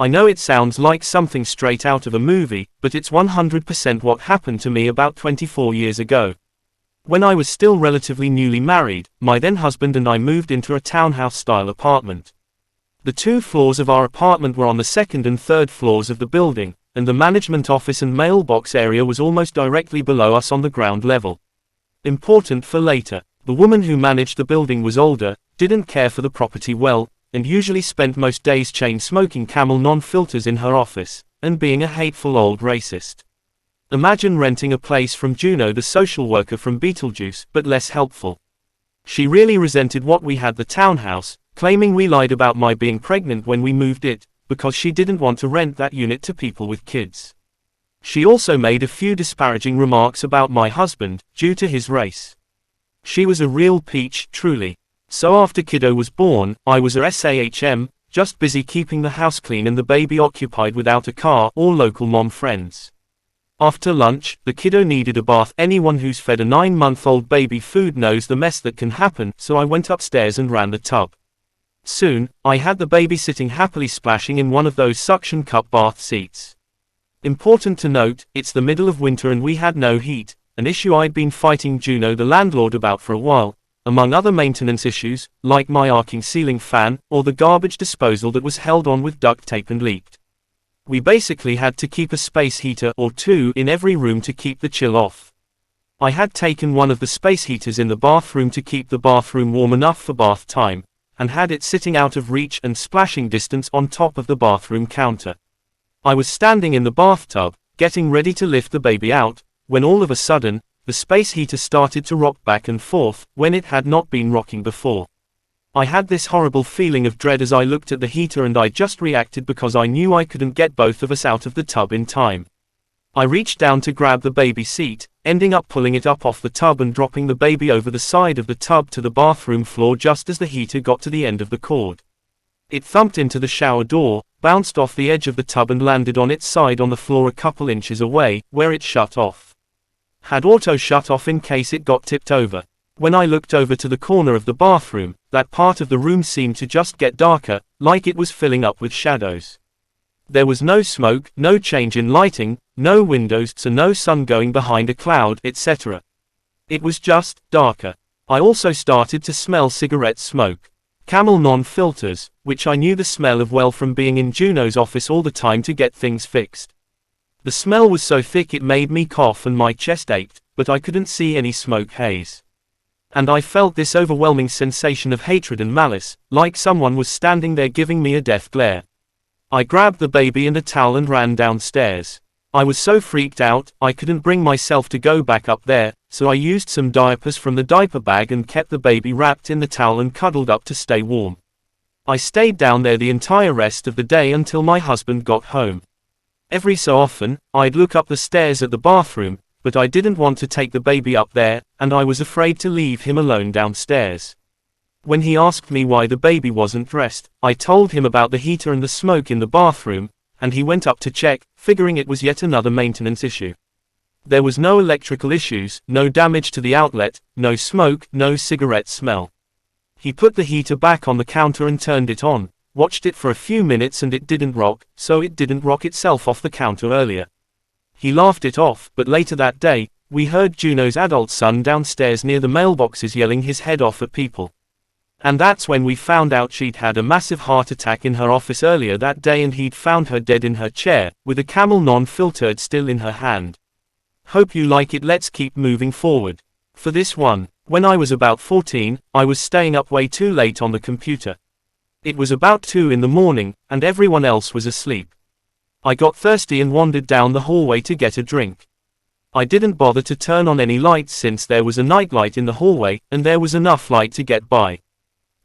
I know it sounds like something straight out of a movie, but it's 100% what happened to me about 24 years ago. When I was still relatively newly married, my then husband and I moved into a townhouse-style apartment. The 2 floors of our apartment were on the 2nd and 3rd floors of the building, and the management office and mailbox area was almost directly below us on the ground level. Important for later, the woman who managed the building was older, didn't care for the property well, and usually spent most days chain-smoking Camel non-filters in her office, and being a hateful old racist. Imagine renting a place from Juno the social worker from Beetlejuice, but less helpful. She really resented what we had the townhouse, claiming we lied about my being pregnant when we moved it, because she didn't want to rent that unit to people with kids. She also made a few disparaging remarks about my husband, due to his race. She was a real peach, truly. So after kiddo was born, I was a SAHM, just busy keeping the house clean and the baby occupied without a car or local mom friends. After lunch, the kiddo needed a bath. Anyone who's fed a 9-month-old baby food knows the mess that can happen, so I went upstairs and ran the tub. Soon, I had the baby sitting happily splashing in one of those suction cup bath seats. Important to note, it's the middle of winter and we had no heat, an issue I'd been fighting Juno the landlord about for a while, among other maintenance issues, like my arcing ceiling fan, or the garbage disposal that was held on with duct tape and leaked. We basically had to keep a space heater or 2 in every room to keep the chill off. I had taken one of the space heaters in the bathroom to keep the bathroom warm enough for bath time, and had it sitting out of reach and splashing distance on top of the bathroom counter. I was standing in the bathtub, getting ready to lift the baby out, when all of a sudden, the space heater started to rock back and forth, when it had not been rocking before. I had this horrible feeling of dread as I looked at the heater, and I just reacted because I knew I couldn't get both of us out of the tub in time. I reached down to grab the baby seat, ending up pulling it up off the tub and dropping the baby over the side of the tub to the bathroom floor just as the heater got to the end of the cord. It thumped into the shower door, bounced off the edge of the tub and landed on its side on the floor a couple inches away, where it shut off. Had auto shut off in case it got tipped over. When I looked over to the corner of the bathroom, that part of the room seemed to just get darker, like it was filling up with shadows. There was no smoke, no change in lighting, no windows, so no sun going behind a cloud, etc. It was just darker. I also started to smell cigarette smoke. Camel non-filters, which I knew the smell of well from being in Juno's office all the time to get things fixed. The smell was so thick it made me cough and my chest ached, but I couldn't see any smoke haze. And I felt this overwhelming sensation of hatred and malice, like someone was standing there giving me a death glare. I grabbed the baby and a towel and ran downstairs. I was so freaked out, I couldn't bring myself to go back up there, so I used some diapers from the diaper bag and kept the baby wrapped in the towel and cuddled up to stay warm. I stayed down there the entire rest of the day until my husband got home. Every so often, I'd look up the stairs at the bathroom, but I didn't want to take the baby up there, and I was afraid to leave him alone downstairs. When he asked me why the baby wasn't dressed, I told him about the heater and the smoke in the bathroom, and he went up to check, figuring it was yet another maintenance issue. There was no electrical issues, no damage to the outlet, no smoke, no cigarette smell. He put the heater back on the counter and turned it on, watched it for a few minutes and it didn't rock, so it didn't rock itself off the counter earlier. He laughed it off, but later that day, we heard Juno's adult son downstairs near the mailboxes yelling his head off at people. And that's when we found out she'd had a massive heart attack in her office earlier that day and he'd found her dead in her chair, with a Camel non-filtered still in her hand. Hope you like it. Let's keep moving forward. For this one, when I was about 14, I was staying up way too late on the computer. It was about 2 in the morning, and everyone else was asleep. I got thirsty and wandered down the hallway to get a drink. I didn't bother to turn on any lights since there was a nightlight in the hallway, and there was enough light to get by.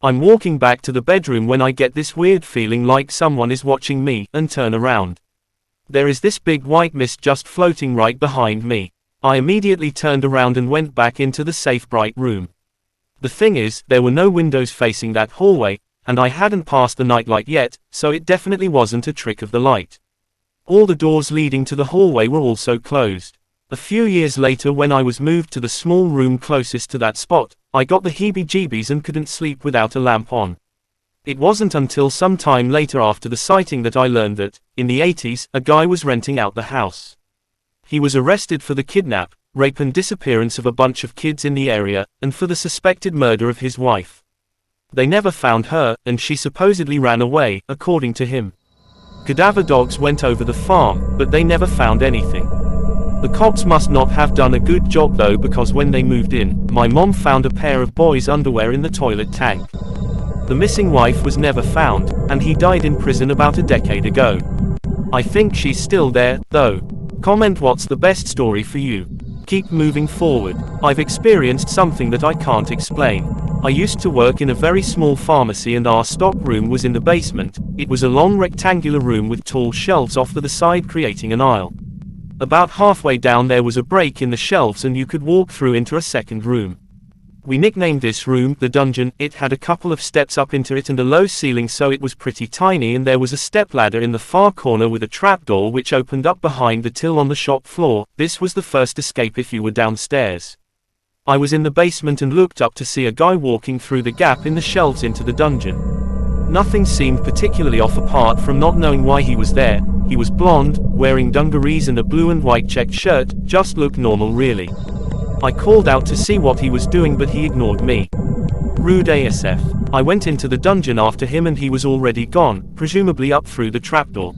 I'm walking back to the bedroom when I get this weird feeling like someone is watching me, and turn around. There is this big white mist just floating right behind me. I immediately turned around and went back into the safe bright room. The thing is, there were no windows facing that hallway, and I hadn't passed the nightlight yet, so it definitely wasn't a trick of the light. All the doors leading to the hallway were also closed. A few years later, when I was moved to the small room closest to that spot, I got the heebie-jeebies and couldn't sleep without a lamp on. It wasn't until some time later after the sighting that I learned that, in the 80s, a guy was renting out the house. He was arrested for the kidnap, rape and disappearance of a bunch of kids in the area, and for the suspected murder of his wife. They never found her, and she supposedly ran away, according to him. Cadaver dogs went over the farm, but they never found anything. The cops must not have done a good job though, because when they moved in, my mom found a pair of boys' underwear in the toilet tank. The missing wife was never found, and he died in prison about a decade ago. I think she's still there, though. Comment what's the best story for you. Keep moving forward. I've experienced something that I can't explain. I used to work in a very small pharmacy and our stock room was in the basement. It was a long rectangular room with tall shelves off to the side creating an aisle. About halfway down there was a break in the shelves and you could walk through into a second room. We nicknamed this room the dungeon. It had a couple of steps up into it and a low ceiling, so it was pretty tiny, and there was a stepladder in the far corner with a trapdoor which opened up behind the till on the shop floor. This was the first escape if you were downstairs. I was in the basement and looked up to see a guy walking through the gap in the shelves into the dungeon. Nothing seemed particularly off apart from not knowing why he was there. He was blonde, wearing dungarees and a blue and white checked shirt, just looked normal really. I called out to see what he was doing but he ignored me. Rude ASF. I went into the dungeon after him and he was already gone, presumably up through the trapdoor.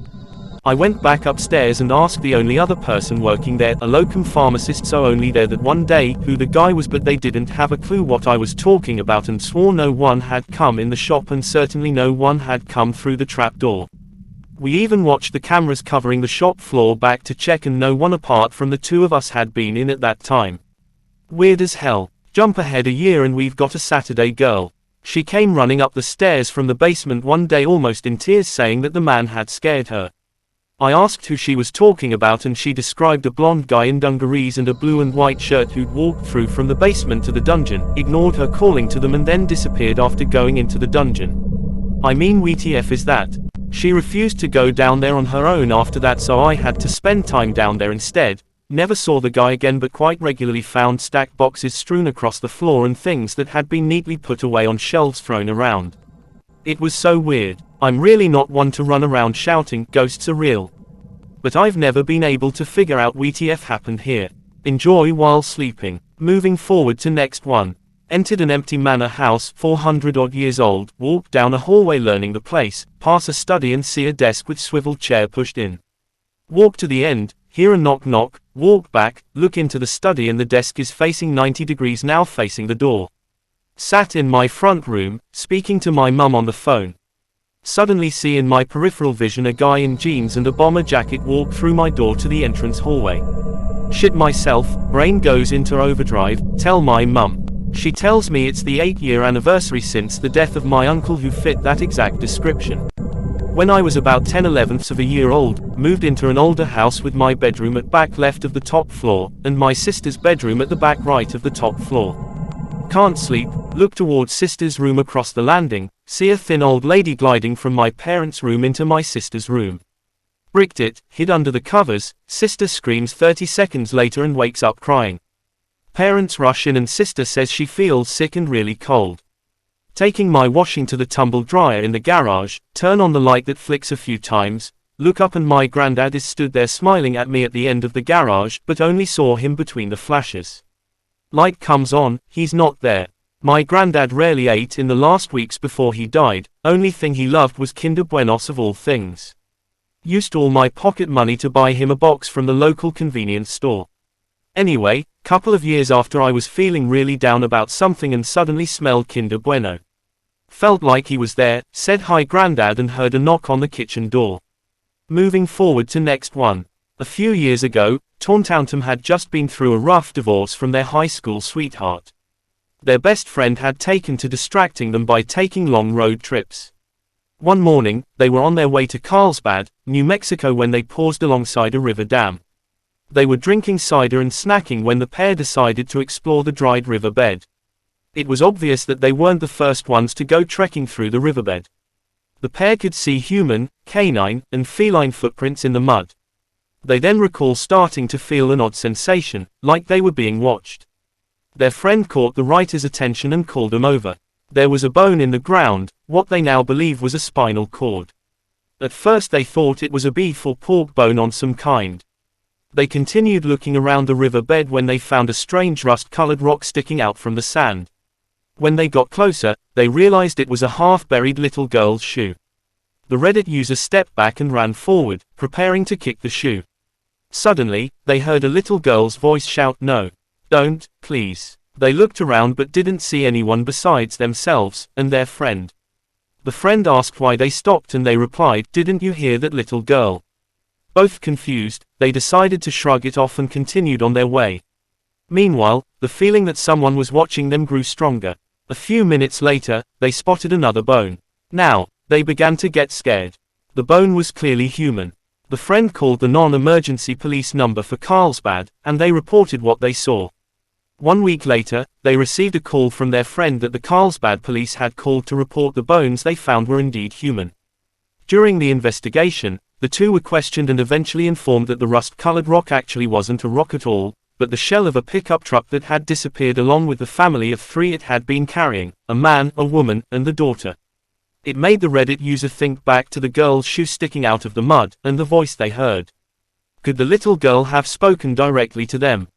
I went back upstairs and asked the only other person working there, a locum pharmacist so only there that one day, who the guy was, but they didn't have a clue what I was talking about and swore no one had come in the shop and certainly no one had come through the trapdoor. We even watched the cameras covering the shop floor back to check and no one apart from the two of us had been in at that time. Weird as hell. Jump ahead a year and we've got a Saturday girl. She came running up the stairs from the basement one day almost in tears saying that the man had scared her. I asked who she was talking about and she described a blonde guy in dungarees and a blue and white shirt who'd walked through from the basement to the dungeon, ignored her calling to them and then disappeared after going into the dungeon. I mean, WTF is that? She refused to go down there on her own after that, so I had to spend time down there instead. Never saw the guy again but quite regularly found stacked boxes strewn across the floor and things that had been neatly put away on shelves thrown around. It was so weird. I'm really not one to run around shouting, ghosts are real. But I've never been able to figure out WTF happened here. Enjoy while sleeping. Moving forward to next one. Entered an empty manor house, 400 odd years old, walked down a hallway learning the place, pass a study and see a desk with swivel chair pushed in. Walk to the end, hear a knock knock, walk back, look into the study and the desk is facing 90 degrees now facing the door. Sat in my front room, speaking to my mum on the phone. Suddenly see in my peripheral vision a guy in jeans and a bomber jacket walk through my door to the entrance hallway. Shit myself, brain goes into overdrive, tell my mum. She tells me it's the 8-year anniversary since the death of my uncle who fit that exact description. When I was about 10/11ths of a year old, moved into an older house with my bedroom at back left of the top floor, and my sister's bedroom at the back right of the top floor. Can't sleep, look towards sister's room across the landing, see a thin old lady gliding from my parents' room into my sister's room. Bricked it, hid under the covers, sister screams 30 seconds later and wakes up crying. Parents rush in and sister says she feels sick and really cold. Taking my washing to the tumble dryer in the garage, turn on the light that flicks a few times, look up and my granddad is stood there smiling at me at the end of the garage, but only saw him between the flashes. Light comes on, he's not there. My granddad rarely ate in the last weeks before he died, only thing he loved was Kinder Buenos of all things. Used all my pocket money to buy him a box from the local convenience store. Anyway, couple of years after I was feeling really down about something and suddenly smelled Kinder Bueno. Felt like he was there, said hi granddad and heard a knock on the kitchen door. Moving forward to next one. A few years ago, Tauntauntum had just been through a rough divorce from their high school sweetheart. Their best friend had taken to distracting them by taking long road trips. One morning, they were on their way to Carlsbad, New Mexico when they paused alongside a river dam. They were drinking cider and snacking when the pair decided to explore the dried riverbed. It was obvious that they weren't the first ones to go trekking through the riverbed. The pair could see human, canine, and feline footprints in the mud. They then recall starting to feel an odd sensation, like they were being watched. Their friend caught the writer's attention and called them over. There was a bone in the ground, what they now believe was a spinal cord. At first they thought it was a beef or pork bone on some kind. They continued looking around the river bed when they found a strange rust-colored rock sticking out from the sand. When they got closer, they realized it was a half-buried little girl's shoe. The Reddit user stepped back and ran forward, preparing to kick the shoe. Suddenly, they heard a little girl's voice shout, "No. Don't, please." They looked around but didn't see anyone besides themselves and their friend. The friend asked why they stopped and they replied, "Didn't you hear that little girl?" Both confused, they decided to shrug it off and continued on their way. Meanwhile, the feeling that someone was watching them grew stronger. A few minutes later, they spotted another bone. Now, they began to get scared. The bone was clearly human. The friend called the non-emergency police number for Carlsbad, and they reported what they saw. 1 week later, they received a call from their friend that the Carlsbad police had called to report the bones they found were indeed human. During the investigation, the two were questioned and eventually informed that the rust-colored rock actually wasn't a rock at all, but the shell of a pickup truck that had disappeared along with the family of 3 it had been carrying, a man, a woman, and the daughter. It made the Reddit user think back to the girl's shoe sticking out of the mud, and the voice they heard. Could the little girl have spoken directly to them?